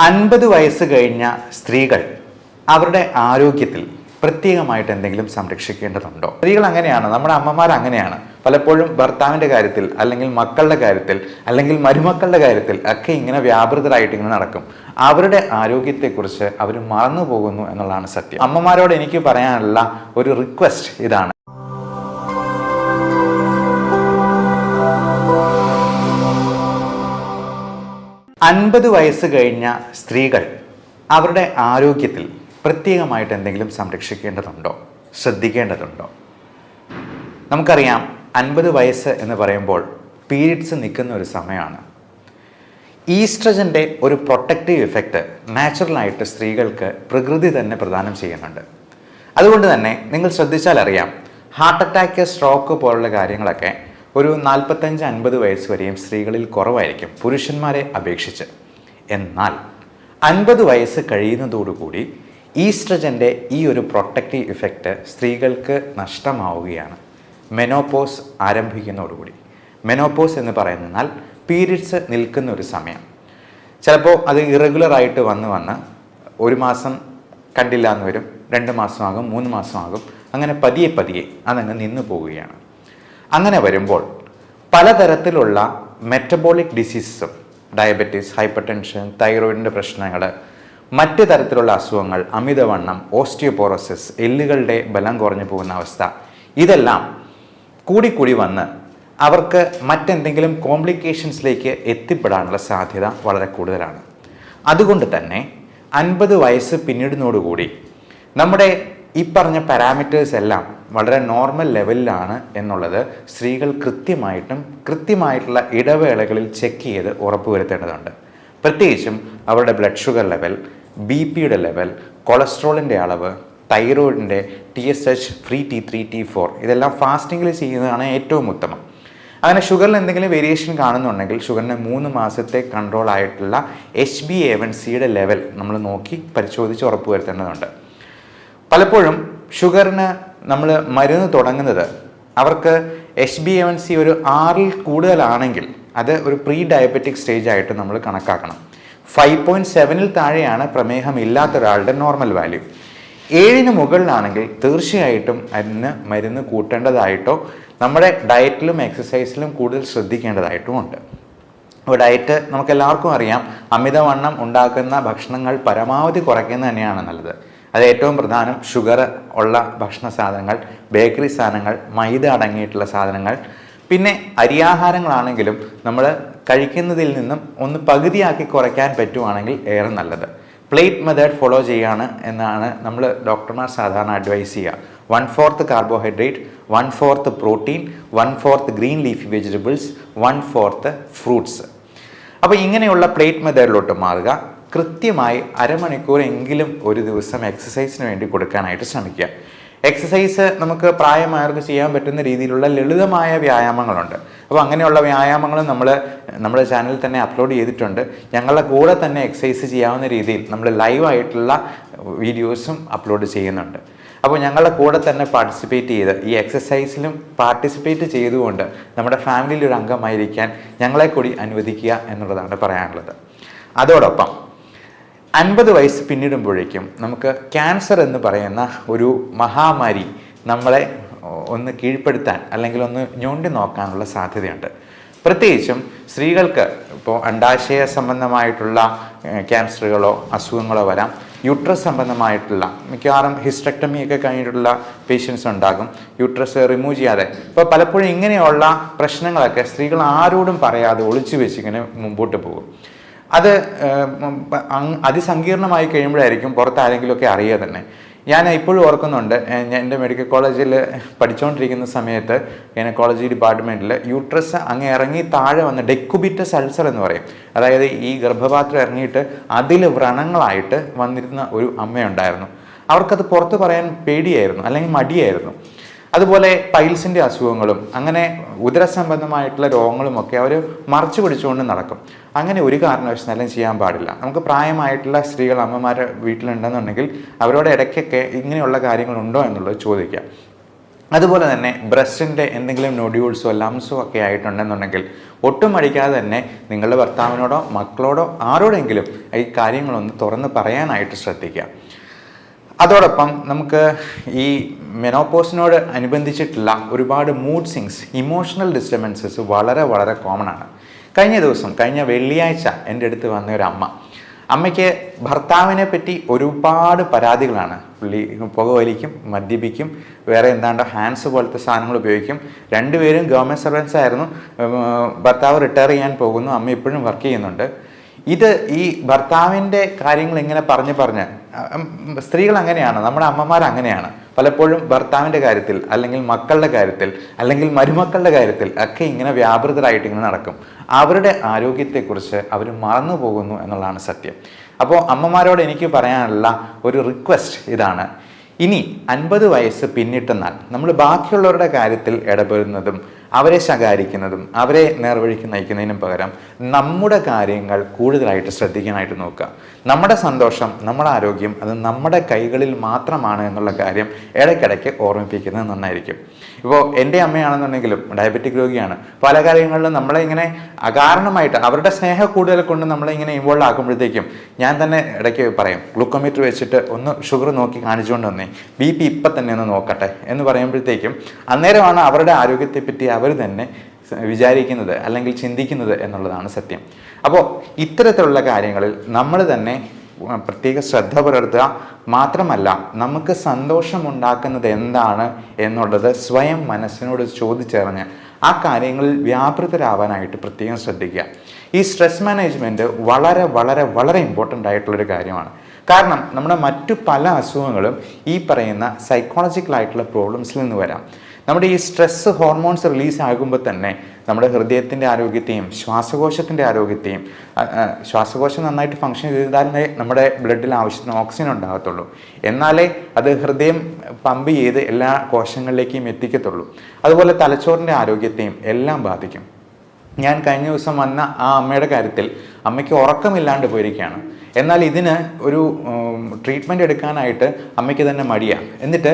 50 വയസ്സ് കഴിഞ്ഞ സ്ത്രീകൾ അവരുടെ ആരോഗ്യത്തിൽ പ്രത്യേകമായിട്ട് എന്തെങ്കിലും സംരക്ഷിക്കേണ്ടതുണ്ടോ? സ്ത്രീകൾ അങ്ങനെയാണ്, നമ്മുടെ അമ്മമാർ അങ്ങനെയാണ്. പലപ്പോഴും ഭർത്താവിൻ്റെ കാര്യത്തിൽ, അല്ലെങ്കിൽ മക്കളുടെ കാര്യത്തിൽ, അല്ലെങ്കിൽ മരുമക്കളുടെ കാര്യത്തിൽ ഒക്കെ ഇങ്ങനെ വ്യാപൃതരായിട്ട് ഇങ്ങനെ നടക്കും. അവരുടെ ആരോഗ്യത്തെക്കുറിച്ച് അവർ മറന്നു പോകുന്നു എന്നുള്ളതാണ് സത്യം. അമ്മമാരോട് എനിക്ക് പറയാനുള്ള ഒരു റിക്വസ്റ്റ് ഇതാണ്. അൻപത് വയസ്സ് കഴിഞ്ഞ സ്ത്രീകൾ അവരുടെ ആരോഗ്യത്തിൽ പ്രത്യേകമായിട്ട് എന്തെങ്കിലും സംരക്ഷിക്കേണ്ടതുണ്ടോ, ശ്രദ്ധിക്കേണ്ടതുണ്ടോ? നമുക്കറിയാം, 50 വയസ്സ് എന്ന് പറയുമ്പോൾ പീരിയഡ്സ് നിൽക്കുന്ന ഒരു സമയമാണ്. ഈസ്ട്രജൻ്റെ ഒരു പ്രൊട്ടക്റ്റീവ് ഇഫക്റ്റ് നാച്ചുറലായിട്ട് സ്ത്രീകൾക്ക് പ്രകൃതി തന്നെ പ്രദാനം ചെയ്യുന്നുണ്ട്. അതുകൊണ്ട് തന്നെ നിങ്ങൾ ശ്രദ്ധിച്ചാൽ അറിയാം, ഹാർട്ട് അറ്റാക്ക്, സ്ട്രോക്ക് പോലുള്ള കാര്യങ്ങളൊക്കെ ഒരു 45-50 വയസ്സ് വരെയും സ്ത്രീകളിൽ കുറവായിരിക്കും പുരുഷന്മാരെ അപേക്ഷിച്ച്. എന്നാൽ 50 വയസ്സ് കഴിയുന്നതോടുകൂടി ഈസ്ട്രജൻ്റെ ഈ ഒരു പ്രൊട്ടക്റ്റീവ് ഇഫക്റ്റ് സ്ത്രീകൾക്ക് നഷ്ടമാവുകയാണ്. മെനോപോസ് ആരംഭിക്കുന്നതോടുകൂടി. മെനോപോസ് എന്ന് പറയുന്നാൽ പീരിയഡ്സ് നിൽക്കുന്ന ഒരു സമയം. ചിലപ്പോൾ അത് ഇറഗുലറായിട്ട് വന്ന് 1 മാസം കണ്ടില്ല എന്ന് വരും, 2 മാസമാകും, 3 മാസമാകും, അങ്ങനെ പതിയെ അതങ്ങ് നിന്നു പോവുകയാണ്. അങ്ങനെ വരുമ്പോൾ പലതരത്തിലുള്ള മെറ്റബോളിക് ഡിസീസസും, ഡയബറ്റീസ്, ഹൈപ്പർ ടെൻഷൻ, തൈറോയിഡിൻ്റെ പ്രശ്നങ്ങൾ, മറ്റ് തരത്തിലുള്ള അസുഖങ്ങൾ, അമിതവണ്ണം, ഓസ്റ്റിയോപോറോസിസ്, എല്ലുകളുടെ ബലം കുറഞ്ഞു പോകുന്ന അവസ്ഥ, ഇതെല്ലാം കൂടി വന്ന് അവർക്ക് മറ്റെന്തെങ്കിലും കോംപ്ലിക്കേഷൻസിലേക്ക് എത്തിപ്പെടാനുള്ള സാധ്യത വളരെ കൂടുതലാണ്. അതുകൊണ്ട് തന്നെ 50 വയസ്സ് പിന്നിടുന്നതോടുകൂടി നമ്മുടെ ഈ പറഞ്ഞ പാരാമീറ്റേഴ്സ് എല്ലാം വളരെ നോർമൽ ലെവലിലാണ് എന്നുള്ളത് സ്ത്രീകൾ കൃത്യമായിട്ടുള്ള ഇടവേളകളിൽ ചെക്ക് ചെയ്ത് ഉറപ്പുവരുത്തേണ്ടതുണ്ട്. പ്രത്യേകിച്ചും അവരുടെ ബ്ലഡ് ഷുഗർ ലെവൽ, BP-യുടെ ലെവൽ, കൊളസ്ട്രോളിൻ്റെ അളവ്, തൈറോയിഡിൻ്റെ TSH, ഫ്രീ T3, T4 ഇതെല്ലാം ഫാസ്റ്റിങ്ങിൽ ചെയ്യുന്നതാണ് ഏറ്റവും ഉത്തമം. അങ്ങനെ ഷുഗറിൽ എന്തെങ്കിലും വേരിയേഷൻ കാണുന്നുണ്ടെങ്കിൽ ഷുഗറിന് 3 മാസത്തെ കൺട്രോൾ ആയിട്ടുള്ള HbA1cയുടെ ലെവൽ നമ്മൾ നോക്കി പരിശോധിച്ച് ഉറപ്പുവരുത്തേണ്ടതുണ്ട്. പലപ്പോഴും ഷുഗറിന് നമ്മൾ മരുന്ന് തുടങ്ങുന്നത് അവർക്ക് HbA1c ഒരു 6-ൽ കൂടുതലാണെങ്കിൽ അത് ഒരു പ്രീ ഡയബറ്റിക് സ്റ്റേജ് ആയിട്ട് നമ്മൾ കണക്കാക്കണം. 5.7-ൽ താഴെയാണ് പ്രമേഹം ഇല്ലാത്ത ഒരാളുടെ നോർമൽ വാല്യൂ. 7-ന് മുകളിലാണെങ്കിൽ തീർച്ചയായിട്ടും അതിന് മരുന്ന് കൂട്ടേണ്ടതായിട്ടോ നമ്മുടെ ഡയറ്റിലും എക്സസൈസിലും കൂടുതൽ ശ്രദ്ധിക്കേണ്ടതായിട്ടും ഉണ്ട്. അപ്പോൾ ഡയറ്റ് നമുക്കെല്ലാവർക്കും അറിയാം, അമിതവണ്ണം ഉണ്ടാക്കുന്ന ഭക്ഷണങ്ങൾ പരമാവധി കുറയ്ക്കുന്നത് തന്നെയാണ് നല്ലത്. അത് ഏറ്റവും പ്രധാനം ഷുഗർ ഉള്ള ഭക്ഷണ സാധനങ്ങൾ, ബേക്കറി സാധനങ്ങൾ, മൈദ അടങ്ങിയിട്ടുള്ള സാധനങ്ങൾ, പിന്നെ അരിയാഹാരങ്ങളാണെങ്കിലും നമ്മൾ കഴിക്കുന്നതിൽ നിന്നും ഒന്ന് പകുതിയാക്കി കുറയ്ക്കാൻ പറ്റുവാണെങ്കിൽ ഏറെ നല്ലത്. പ്ലേറ്റ് മെത്തേഡ് ഫോളോ ചെയ്യാണ് എന്നാണ് നമ്മൾ ഡോക്ടർമാർ സാധാരണ അഡ്വൈസ് ചെയ്യുക. 1/4 carbohydrate, 1/4 protein, 1/4 green leafy vegetables, 1/4 fruits. അപ്പോൾ ഇങ്ങനെയുള്ള പ്ലേറ്റ് മെത്തേഡിലോട്ട് മാറുക. കൃത്യമായി അരമണിക്കൂറെങ്കിലും ഒരു ദിവസം എക്സസൈസിന് വേണ്ടി കൊടുക്കാനായിട്ട് ശ്രമിക്കുക. എക്സസൈസ് നമുക്ക് പ്രായമായവർക്ക് ചെയ്യാൻ പറ്റുന്ന രീതിയിലുള്ള ലളിതമായ വ്യായാമങ്ങളുണ്ട്. അപ്പോൾ അങ്ങനെയുള്ള വ്യായാമങ്ങളും നമ്മൾ നമ്മുടെ ചാനലിൽ തന്നെ അപ്ലോഡ് ചെയ്തിട്ടുണ്ട്. ഞങ്ങളുടെ കൂടെ തന്നെ എക്സസൈസ് ചെയ്യാവുന്ന രീതിയിൽ നമ്മൾ ലൈവായിട്ടുള്ള വീഡിയോസും അപ്ലോഡ് ചെയ്യുന്നുണ്ട്. അപ്പോൾ ഞങ്ങളുടെ കൂടെ തന്നെ പാർട്ടിസിപ്പേറ്റ് ചെയ്ത് ഈ എക്സസൈസിലും പാർട്ടിസിപ്പേറ്റ് ചെയ്തുകൊണ്ട് നമ്മുടെ ഫാമിലിയിൽ ഒരു അംഗമായിരിക്കാൻ ഞങ്ങളെ കൂടി അനുവദിക്കുക എന്നുള്ളതാണ് പറയാനുള്ളത്. അതോടൊപ്പം 50 വയസ്സ് പിന്നിടുമ്പോഴേക്കും നമുക്ക് ക്യാൻസർ എന്ന് പറയുന്ന ഒരു മഹാമാരി നമ്മളെ ഒന്ന് കീഴ്പ്പെടുത്താൻ അല്ലെങ്കിൽ ഒന്ന് ഞൊണ്ടി നോക്കാനുള്ള സാധ്യതയുണ്ട്. പ്രത്യേകിച്ചും സ്ത്രീകൾക്ക് ഇപ്പോൾ അണ്ഡാശയ സംബന്ധമായിട്ടുള്ള ക്യാൻസറുകളോ അസുഖങ്ങളോ വരാം. യൂട്രസ് സംബന്ധമായിട്ടുള്ള മിക്കവാറും ഹിസ്റ്റക്ടമിയൊക്കെ കഴിഞ്ഞിട്ടുള്ള പേഷ്യൻസ് ഉണ്ടാകും, യൂട്രസ് റിമൂവ് ചെയ്യാതെ. ഇപ്പോൾ പലപ്പോഴും ഇങ്ങനെയുള്ള പ്രശ്നങ്ങളൊക്കെ സ്ത്രീകൾ ആരോടും പറയാതെ ഒളിച്ചു വെച്ചിങ്ങനെ മുമ്പോട്ട് പോകും. അത് അതിസങ്കീർണമായി കഴിയുമ്പോഴായിരിക്കും പുറത്ത് ആരെങ്കിലുമൊക്കെ അറിയുക തന്നെ. ഞാൻ ഇപ്പോഴും ഓർക്കുന്നുണ്ട്, എൻ്റെ മെഡിക്കൽ കോളേജിൽ പഠിച്ചുകൊണ്ടിരിക്കുന്ന സമയത്ത് ഗൈനക്കോളജി ഡിപ്പാർട്ട്മെൻറ്റിൽ യൂട്രസ് അങ്ങ് ഇറങ്ങി താഴെ വന്ന് ഡെക്കുബിറ്റസ് അൾസർ എന്ന് പറയും, അതായത് ഈ ഗർഭപാത്രം ഇറങ്ങിയിട്ട് അതിൽ വ്രണങ്ങളായിട്ട് വന്നിരുന്ന ഒരു അമ്മയുണ്ടായിരുന്നു. അവർക്കത് പുറത്ത് പറയാൻ പേടിയായിരുന്നു, അല്ലെങ്കിൽ മടിയായിരുന്നു. അതുപോലെ പൈൽസിൻ്റെ അസുഖങ്ങളും അങ്ങനെ ഉദരസംബന്ധമായിട്ടുള്ള രോഗങ്ങളുമൊക്കെ അവർ മറച്ചു പിടിച്ചുകൊണ്ട് നടക്കും. അങ്ങനെ ഒരു കാരണവശാലും ചെയ്യാൻ പാടില്ല. നമുക്ക് പ്രായമായിട്ടുള്ള സ്ത്രീകൾ, അമ്മമാർ വീട്ടിലുണ്ടെന്നുണ്ടെങ്കിൽ അവരോട് ഇടയ്ക്കൊക്കെ ഇങ്ങനെയുള്ള കാര്യങ്ങളുണ്ടോ എന്നുള്ളത് ചോദിക്കാം. അതുപോലെ തന്നെ ബ്രസ്റ്റിൻ്റെ എന്തെങ്കിലും നൊഡ്യൂൾസോ ലംസോ ഒക്കെ ആയിട്ടുണ്ടെന്നുണ്ടെങ്കിൽ ഒട്ടും മടിക്കാതെ തന്നെ നിങ്ങളുടെ ഭർത്താവിനോടോ മക്കളോടോ ആരോടെങ്കിലും ഈ കാര്യങ്ങളൊന്ന് തുറന്ന് പറയാനായിട്ട് ശ്രദ്ധിക്കുക. അതോടൊപ്പം നമുക്ക് ഈ മെനോപോസിനോട് അനുബന്ധിച്ചിട്ടുള്ള ഒരുപാട് മൂഡ് സ്വിങ്സ്, ഇമോഷണൽ ഡിസ്റ്റർബൻസസ് വളരെ വളരെ കോമൺ ആണ്. കഴിഞ്ഞ വെള്ളിയാഴ്ച എൻ്റെ അടുത്ത് വന്ന ഒരു അമ്മയ്ക്ക് ഭർത്താവിനെ പറ്റി ഒരുപാട് പരാതികളാണ്. പുള്ളി പുകവലിക്കും, മദ്യപിക്കും, വേറെ എന്താണ്ടോ ഹാൻഡ്സ് പോലത്തെ സാധനങ്ങൾ ഉപയോഗിക്കും. രണ്ടുപേരും ഗവൺമെൻറ് സർവൻസ് ആയിരുന്നു. ഭർത്താവ് റിട്ടയർ ചെയ്യാൻ പോകുന്നു, അമ്മ ഇപ്പോഴും വർക്ക് ചെയ്യുന്നുണ്ട്. ഇത് ഈ ഭർത്താവിൻ്റെ കാര്യങ്ങൾ ഇങ്ങനെ പറഞ്ഞ് സ്ത്രീകൾ അങ്ങനെയാണ്, നമ്മുടെ അമ്മമാർ അങ്ങനെയാണ്. പലപ്പോഴും ഭർത്താവിൻ്റെ കാര്യത്തിൽ അല്ലെങ്കിൽ മക്കളുടെ കാര്യത്തിൽ അല്ലെങ്കിൽ മരുമക്കളുടെ കാര്യത്തിൽ ഒക്കെ ഇങ്ങനെ വ്യാപൃതരായിട്ട് ഇങ്ങനെ നടക്കും. അവരുടെ ആരോഗ്യത്തെക്കുറിച്ച് അവർ മറന്നു പോകുന്നു എന്നുള്ളതാണ് സത്യം. അപ്പോൾ അമ്മമാരോട് എനിക്ക് പറയാനുള്ള ഒരു റിക്വസ്റ്റ് ഇതാണ്: ഇനി 50 വയസ്സ് പിന്നിട്ടെന്നാൽ നമ്മൾ ബാക്കിയുള്ളവരുടെ കാര്യത്തിൽ ഇടപെടുന്നതും അവരെ ശകാരിക്കുന്നതും അവരെ നേർവഴിക്ക് നയിക്കുന്നതിനും പകരം നമ്മുടെ കാര്യങ്ങൾ കൂടുതലായിട്ട് ശ്രദ്ധിക്കാനായിട്ട് നോക്കുക. നമ്മുടെ സന്തോഷം, നമ്മുടെ ആരോഗ്യം അത് നമ്മുടെ കൈകളിൽ മാത്രമാണ് എന്നുള്ള കാര്യം ഇടയ്ക്കിടയ്ക്ക് ഓർമ്മിപ്പിക്കുന്നത് നന്നായിരിക്കും. ഇപ്പോൾ എൻ്റെ അമ്മയാണെന്നുണ്ടെങ്കിലും ഡയബറ്റിക് രോഗിയാണ്. പല കാര്യങ്ങളിലും നമ്മളെ ഇങ്ങനെ അകാരണമായിട്ട് അവരുടെ സ്നേഹം കൂടുതൽ കൊണ്ട് നമ്മളെ ഇങ്ങനെ ഇൻവോൾവ് ആക്കുമ്പോഴത്തേക്കും ഞാൻ തന്നെ ഇടയ്ക്ക് പറയും, ഗ്ലൂക്കോമീറ്റർ വെച്ചിട്ട് ഒന്ന് ഷുഗർ നോക്കി കാണിച്ചുകൊണ്ട് വന്നേ, BP ഇപ്പം തന്നെ ഒന്ന് നോക്കട്ടെ എന്ന് പറയുമ്പോഴത്തേക്കും അന്നേരമാണ് അവരുടെ ആരോഗ്യത്തെപ്പറ്റി അവർ തന്നെ വിചാരിക്കുന്നത് അല്ലെങ്കിൽ ചിന്തിക്കുന്നത് എന്നുള്ളതാണ് സത്യം. അപ്പോൾ ഇത്തരത്തിലുള്ള കാര്യങ്ങളിൽ നമ്മൾ തന്നെ പ്രത്യേക ശ്രദ്ധ പുലർത്തുക. മാത്രമല്ല, നമുക്ക് സന്തോഷമുണ്ടാക്കുന്നത് എന്താണ് എന്നുള്ളത് സ്വയം മനസ്സിനോട് ചോദിച്ചറിഞ്ഞ് ആ കാര്യങ്ങളിൽ വ്യാപൃതരാവാനായിട്ട് പ്രത്യേകം ശ്രദ്ധിക്കുക. ഈ സ്ട്രെസ് മാനേജ്മെൻറ്റ് വളരെ വളരെ വളരെ ഇമ്പോർട്ടൻ്റ് ആയിട്ടുള്ളൊരു കാര്യമാണ്. കാരണം നമ്മുടെ മറ്റു പല അസുഖങ്ങളും ഈ പറയുന്ന സൈക്കോളജിക്കലായിട്ടുള്ള പ്രോബ്ലംസിൽ നിന്ന് വരാം. നമ്മുടെ ഈ സ്ട്രെസ് ഹോർമോൺസ് റിലീസ് ആകുമ്പോൾ തന്നെ നമ്മുടെ ഹൃദയത്തിൻ്റെ ആരോഗ്യത്തെയും ശ്വാസകോശത്തിൻ്റെ ആരോഗ്യത്തെയും, ശ്വാസകോശം നന്നായിട്ട് ഫങ്ഷൻ ചെയ്താലേ നമ്മുടെ ബ്ലഡിൽ ആവശ്യത്തിന് ഓക്സിജൻ ഉണ്ടാകത്തുള്ളൂ. എന്നാലേ അത് ഹൃദയം പമ്പ് ചെയ്ത് എല്ലാ കോശങ്ങളിലേക്കും എത്തിക്കത്തുള്ളൂ. അതുപോലെ തലച്ചോറിൻ്റെ ആരോഗ്യത്തെയും എല്ലാം ബാധിക്കും. ഞാൻ കഴിഞ്ഞ ദിവസം വന്ന ആ അമ്മയുടെ കാര്യത്തിൽ അമ്മയ്ക്ക് ഉറക്കമില്ലാണ്ട് പോയിരിക്കുകയാണ്. എന്നാൽ ഇതിന് ഒരു ട്രീറ്റ്മെൻറ്റ് എടുക്കാനായിട്ട് അമ്മയ്ക്ക് തന്നെ മടിയാണ്. എന്നിട്ട്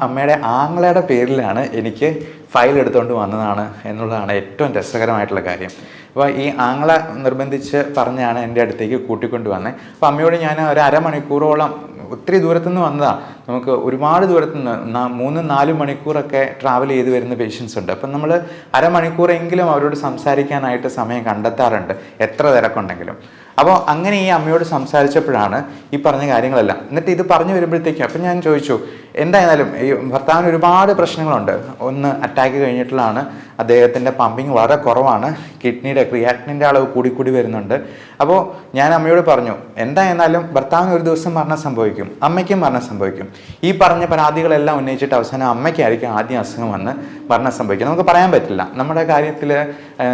അമ്മയുടെ ആങ്ങളയുടെ പേരിലാണ് എനിക്ക് ഫയൽ എടുത്തുകൊണ്ട് വന്നതാണ് എന്നുള്ളതാണ് ഏറ്റവും രസകരമായിട്ടുള്ള കാര്യം. അപ്പോൾ ഈ ആങ്ങള നിർബന്ധിച്ച് പറഞ്ഞാണ് എൻ്റെ അടുത്തേക്ക് കൂട്ടിക്കൊണ്ട് വന്നത്. അപ്പോൾ അമ്മയോട് ഞാൻ ഒരു അരമണിക്കൂറോളം, ഒത്തിരി ദൂരത്തുനിന്ന് വന്നതാണ്, നമുക്ക് ഒരുപാട് ദൂരത്തുനിന്ന് 3-4 മണിക്കൂറൊക്കെ ട്രാവൽ ചെയ്ത് വരുന്ന പേഷ്യൻസ് ഉണ്ട്. അപ്പം നമ്മൾ അരമണിക്കൂറെങ്കിലും അവരോട് സംസാരിക്കാനായിട്ട് സമയം കണ്ടെത്താറുണ്ട്, എത്ര തിരക്കുണ്ടെങ്കിലും. അപ്പോൾ അങ്ങനെ ഈ അമ്മയോട് സംസാരിച്ചപ്പോഴാണ് ഈ പറഞ്ഞ കാര്യങ്ങളെല്ലാം. എന്നിട്ട് ഇത് പറഞ്ഞു വരുമ്പോഴത്തേക്കും അപ്പം ഞാൻ ചോദിച്ചു, എന്തായാലും ഈ ഭർത്താവിന് ഒരുപാട് പ്രശ്നങ്ങളുണ്ട്. ഒന്ന് അറ്റാക്ക് കഴിഞ്ഞിട്ടുള്ളതാണ്, അദ്ദേഹത്തിൻ്റെ പമ്പിങ് വളരെ കുറവാണ്, കിഡ്നിയുടെ ക്രിയാറ്റിനിൻ്റെ അളവ് കൂടി വരുന്നുണ്ട്. അപ്പോൾ ഞാൻ അമ്മയോട് പറഞ്ഞു, എന്തായിരുന്നാലും ഭർത്താവിന് ഒരു ദിവസം മരണം സംഭവിക്കും, അമ്മയ്ക്കും മരണം സംഭവിക്കും. ഈ പറഞ്ഞ പരാതികളെല്ലാം ഉന്നയിച്ചിട്ട് അവസാനം അമ്മയ്ക്കായിരിക്കും ആദ്യം അസുഖം വന്ന് മരണം സംഭവിക്കും. നമുക്ക് പറയാൻ പറ്റില്ല. നമ്മുടെ കാര്യത്തിൽ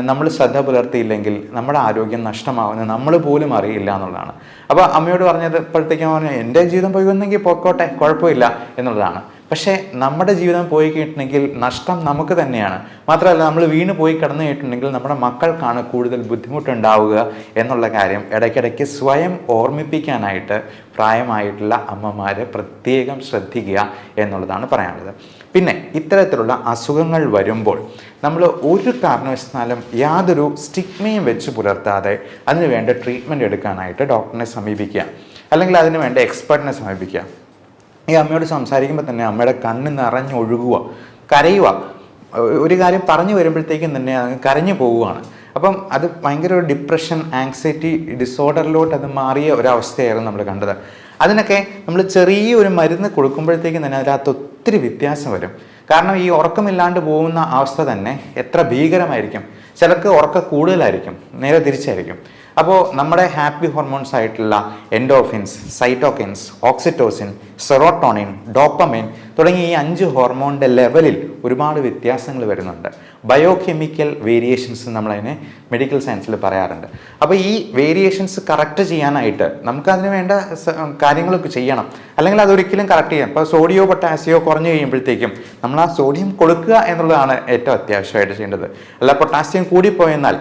നമ്മൾ ശ്രദ്ധ പുലർത്തിയില്ലെങ്കിൽ നമ്മുടെ ആരോഗ്യം നഷ്ടമാവുന്നത് നമ്മൾ പോലും അറിയില്ല എന്നുള്ളതാണ്. അപ്പോൾ അമ്മയോട് പറഞ്ഞത് ഇപ്പോഴത്തേക്കും പറഞ്ഞു, എൻ്റെ ജീവിതം പോയി വന്നെങ്കിൽ പോയിക്കോട്ടെ, കുഴപ്പമില്ല എന്നുള്ളതാണ്. പക്ഷേ നമ്മുടെ ജീവിതം പോയി കഴിഞ്ഞിട്ടുണ്ടെങ്കിൽ നഷ്ടം നമുക്ക് തന്നെയാണ്. മാത്രമല്ല, നമ്മൾ വീണ് പോയി കിടന്നു കഴിഞ്ഞിട്ടുണ്ടെങ്കിൽ നമ്മുടെ മക്കൾക്കാണ് കൂടുതൽ ബുദ്ധിമുട്ടുണ്ടാവുക എന്നുള്ള കാര്യം ഇടയ്ക്കിടയ്ക്ക് സ്വയം ഓർമ്മിപ്പിക്കാനായിട്ട് പ്രായമായിട്ടുള്ള അമ്മമാർ പ്രത്യേകം ശ്രദ്ധിക്കുക എന്നുള്ളതാണ് പറയാനുള്ളത്. പിന്നെ ഇത്തരത്തിലുള്ള അസുഖങ്ങൾ വരുമ്പോൾ നമ്മൾ ഒരു കാരണവശാലും യാതൊരു സ്റ്റിഗ്മയും വെച്ച് പുലർത്താതെ അതിന് വേണ്ട ട്രീറ്റ്മെൻറ്റ് എടുക്കാനായിട്ട് ഡോക്ടറിനെ സമീപിക്കുക, അല്ലെങ്കിൽ അതിന് വേണ്ട എക്സ്പെർട്ടിനെ സമീപിക്കുക. ഈ അമ്മയോട് സംസാരിക്കുമ്പോൾ തന്നെ അമ്മയുടെ കണ്ണ് നിറഞ്ഞൊഴുകുക, കരയുക. ഒരു കാര്യം പറഞ്ഞു വരുമ്പോഴത്തേക്കും തന്നെ കരഞ്ഞു പോവുകയാണ്. അപ്പം അത് ഭയങ്കര ഒരു ഡിപ്രഷൻ, ആങ്സൈറ്റി ഡിസോർഡറിലോട്ട് അത് മാറിയ ഒരവസ്ഥയായിരുന്നു നമ്മൾ കണ്ടത്. അതിനൊക്കെ നമ്മൾ ചെറിയൊരു മരുന്ന് കൊടുക്കുമ്പോഴത്തേക്കും തന്നെ അതിനകത്ത് ഒത്തിരി വ്യത്യാസം വരും. കാരണം ഈ ഉറക്കമില്ലാണ്ട് പോകുന്ന അവസ്ഥ തന്നെ എത്ര ഭീകരമായിരിക്കും. ചിലർക്ക് ഉറക്കം കൂടുതലായിരിക്കും, നേരെ തിരിച്ചായിരിക്കും. അപ്പോൾ നമ്മുടെ ഹാപ്പി ഹോർമോൺസ് ആയിട്ടുള്ള എൻഡോർഫിൻസ്, സൈറ്റോകിൻസ്, ഓക്സിറ്റോസിൻ, സെറോട്ടോണിൻ, ഡോപ്പമൈൻ തുടങ്ങിയ ഈ 5 ഹോർമോണിൻ്റെ ലെവലിൽ ഒരുപാട് വ്യത്യാസങ്ങൾ വരുന്നുണ്ട്. ബയോകെമിക്കൽ വേരിയേഷൻസ് നമ്മളതിനെ മെഡിക്കൽ സയൻസിൽ പറയാറുണ്ട്. അപ്പോൾ ഈ വേരിയേഷൻസ് കറക്റ്റ് ചെയ്യാനായിട്ട് നമുക്കതിന് വേണ്ട കാര്യങ്ങളൊക്കെ ചെയ്യണം, അല്ലെങ്കിൽ അതൊരിക്കലും കറക്റ്റ് ചെയ്യാം. ഇപ്പോൾ സോഡിയോ പൊട്ടാസിയോ കുറഞ്ഞു കഴിയുമ്പോഴത്തേക്കും നമ്മൾ ആ സോഡിയം കൊടുക്കുക എന്നുള്ളതാണ് ഏറ്റവും അത്യാവശ്യമായിട്ട് ചെയ്യേണ്ടത്. അല്ല പൊട്ടാസ്യം കൂടിപ്പോയെന്നാൽ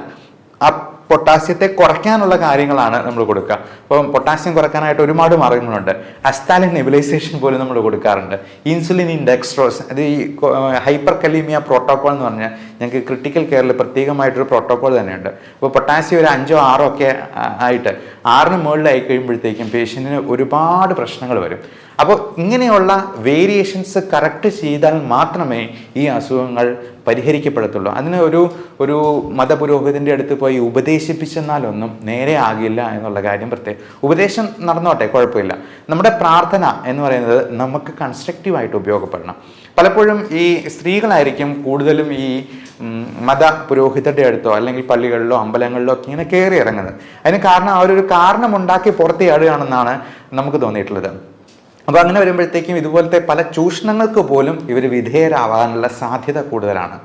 ആ പൊട്ടാസ്യത്തെ കുറയ്ക്കാനുള്ള കാര്യങ്ങളാണ് നമ്മൾ കൊടുക്കുക. അപ്പം പൊട്ടാസ്യം കുറയ്ക്കാനായിട്ട് ഒരുപാട് മാർഗങ്ങളുണ്ട്. അസ്താലിൻ നെബുലൈസേഷൻ പോലും നമ്മൾ കൊടുക്കാറുണ്ട്. ഇൻസുലിൻ ഇൻഡെക്സ്ട്രോസ്, അത് ഈ ഹൈപ്പർ കലീമിയ പ്രോട്ടോകോൾ എന്ന് പറഞ്ഞാൽ ഞങ്ങൾക്ക് ക്രിട്ടിക്കൽ കെയറിൽ പ്രത്യേകമായിട്ടൊരു പ്രോട്ടോകോൾ തന്നെയുണ്ട്. അപ്പോൾ പൊട്ടാസ്യം ഒരു 5 or 6 ഒക്കെ ആയിട്ട് 6ന് മുകളിലായി കഴിയുമ്പോഴത്തേക്കും പേഷ്യൻറ്റിന് ഒരുപാട് പ്രശ്നങ്ങൾ വരും. അപ്പോൾ ഇങ്ങനെയുള്ള വേരിയേഷൻസ് കറക്റ്റ് ചെയ്താൽ മാത്രമേ ഈ അസുഖങ്ങൾ പരിഹരിക്കപ്പെടത്തുള്ളൂ. അതിന് ഒരു മതപുരോഹിതൻ്റെ അടുത്ത് പോയി ഉപദേശിപ്പിച്ചെന്നാലൊന്നും നേരെ ആകില്ല എന്നുള്ള കാര്യം പ്രത്യേകം. ഉപദേശം നടന്നോട്ടെ, കുഴപ്പമില്ല. നമ്മുടെ പ്രാർത്ഥന എന്ന് പറയുന്നത് നമുക്ക് കൺസ്ട്രക്റ്റീവായിട്ട് ഉപയോഗപ്പെടണം. പലപ്പോഴും ഈ സ്ത്രീകളായിരിക്കും കൂടുതലും ഈ മത പുരോഹിതരുടെ അടുത്തോ അല്ലെങ്കിൽ പള്ളികളിലോ അമ്പലങ്ങളിലോ ഒക്കെ ഇങ്ങനെ കയറി ഇറങ്ങുന്നത്. അതിന് കാരണം അവരൊരു കാരണമുണ്ടാക്കി പുറത്ത് ചാടുകയാണെന്നാണ് നമുക്ക് തോന്നിയിട്ടുള്ളത്. അപ്പോൾ അങ്ങനെ വരുമ്പോഴത്തേക്കും ഇതുപോലത്തെ പല ചൂഷണങ്ങൾക്ക് പോലും ഇവർ വിധേയരാവാനുള്ള സാധ്യത കൂടുതലാണ്.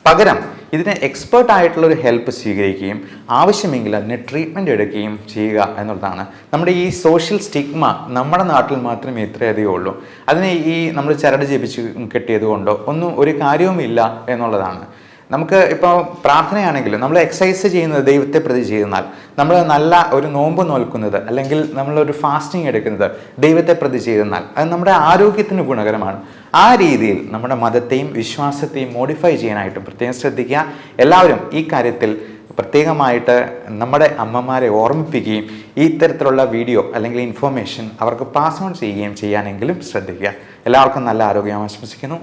പകരം ഇതിന് എക്സ്പേർട്ട് ആയിട്ടുള്ള ഒരു ഹെൽപ്പ് സ്വീകരിക്കുകയും ആവശ്യമെങ്കിൽ അതിന് ട്രീറ്റ്മെൻറ്റ് എടുക്കുകയും ചെയ്യുക എന്നുള്ളതാണ്. നമ്മുടെ ഈ സോഷ്യൽ സ്റ്റിഗ്മ നമ്മുടെ നാട്ടിൽ മാത്രമേ ഇത്രയധികം ഉള്ളൂ. അതിനെ ഈ നമ്മൾ ചരട് ജപിച്ച് കെട്ടിയത് കൊണ്ടോ ഒന്നും ഒരു കാര്യവുമില്ല എന്നുള്ളതാണ്. നമുക്ക് ഇപ്പോൾ പ്രാർത്ഥനയാണെങ്കിലും നമ്മൾ എക്സസൈസ് ചെയ്യുന്നത് ദൈവത്തെ പ്രതി ചെയ്യുന്നാൽ, നമ്മൾ നല്ല ഒരു നോമ്പ് നോൽക്കുന്നത് അല്ലെങ്കിൽ നമ്മളൊരു ഫാസ്റ്റിംഗ് എടുക്കുന്നത് ദൈവത്തെ പ്രതി ചെയ്യുന്നാൽ അത് നമ്മുടെ ആരോഗ്യത്തിന് ഗുണകരമാണ്. ആ രീതിയിൽ നമ്മുടെ മതത്തെയും വിശ്വാസത്തെയും മോഡിഫൈ ചെയ്യാനായിട്ട് പ്രത്യേകം ശ്രദ്ധിക്കുക. എല്ലാവരും ഈ കാര്യത്തിൽ പ്രത്യേകമായിട്ട് നമ്മുടെ അമ്മമാരെ ഓർമ്മിപ്പിക്കുകയും ഈ തരത്തിലുള്ള വീഡിയോ അല്ലെങ്കിൽ ഇൻഫോർമേഷൻ അവർക്ക് പാസ് ഓൺ ചെയ്യുകയും ചെയ്യാനെങ്കിലും ശ്രദ്ധിക്കുക. എല്ലാവർക്കും നല്ല ആരോഗ്യം ആശംസിക്കുന്നു.